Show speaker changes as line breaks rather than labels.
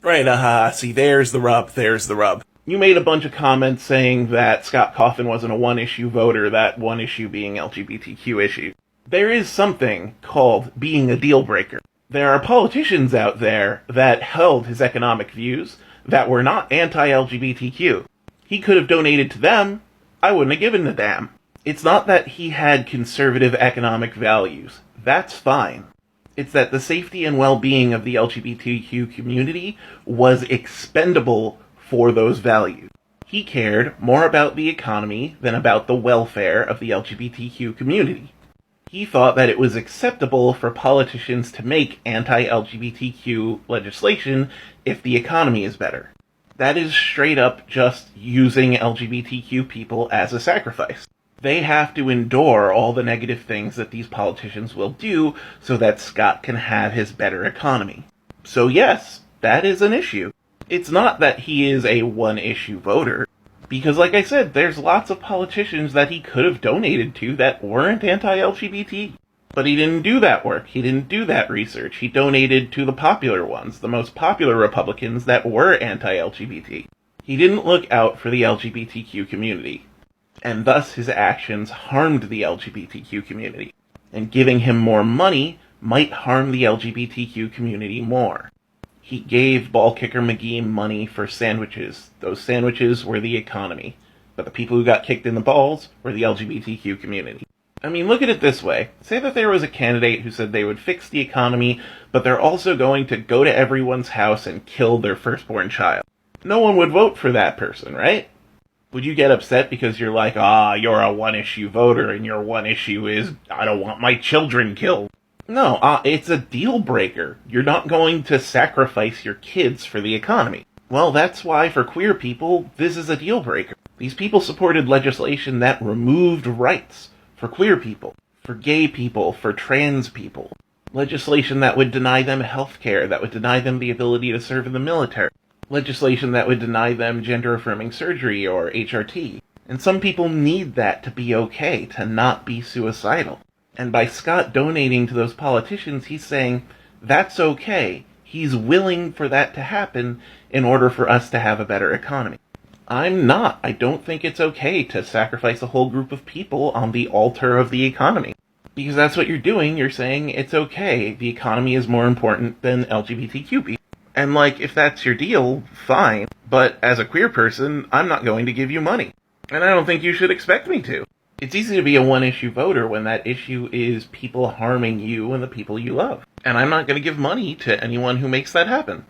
Right, see, there's the rub. You made a bunch of comments saying that Scott Cawthon wasn't a one-issue voter, that one issue being LGBTQ issue. There is something called being a deal breaker. There are politicians out there that held his economic views that were not anti-LGBTQ. He could have donated to them. I wouldn't have given a damn. It's not that he had conservative economic values. That's fine. It's that the safety and well-being of the LGBTQ community was expendable for those values. He cared more about the economy than about the welfare of the LGBTQ community. He thought that it was acceptable for politicians to make anti-LGBTQ legislation if the economy is better. That is straight up just using LGBTQ people as a sacrifice. They have to endure all the negative things that these politicians will do so that Scott can have his better economy. So yes, that is an issue. It's not that he is a one-issue voter, because like I said, there's lots of politicians that he could have donated to that weren't anti-LGBT. But he didn't do that work. He didn't do that research. He donated to the popular ones, the most popular Republicans that were anti-LGBT. He didn't look out for the LGBTQ community. And thus his actions harmed the LGBTQ community. And giving him more money might harm the LGBTQ community more. He gave Ball Kicker McGee money for sandwiches. Those sandwiches were the economy. But the people who got kicked in the balls were the LGBTQ community. I mean, look at it this way. Say that there was a candidate who said they would fix the economy, but they're also going to go to everyone's house and kill their firstborn child. No one would vote for that person, right? Would you get upset because you're like, you're a one-issue voter and your one issue is, I don't want my children killed? No, it's a deal breaker. You're not going to sacrifice your kids for the economy. Well, that's why for queer people, this is a deal breaker. These people supported legislation that removed rights for queer people, for gay people, for trans people. Legislation that would deny them health care, that would deny them the ability to serve in the military. Legislation that would deny them gender-affirming surgery or HRT. And some people need that to be okay, to not be suicidal. And by Scott donating to those politicians, he's saying, that's okay. He's willing for that to happen in order for us to have a better economy. I'm not. I don't think it's okay to sacrifice a whole group of people on the altar of the economy. Because that's what you're doing. You're saying it's okay. The economy is more important than LGBTQ people. And if that's your deal, fine. But as a queer person, I'm not going to give you money. And I don't think you should expect me to. It's easy to be a one-issue voter when that issue is people harming you and the people you love. And I'm not going to give money to anyone who makes that happen.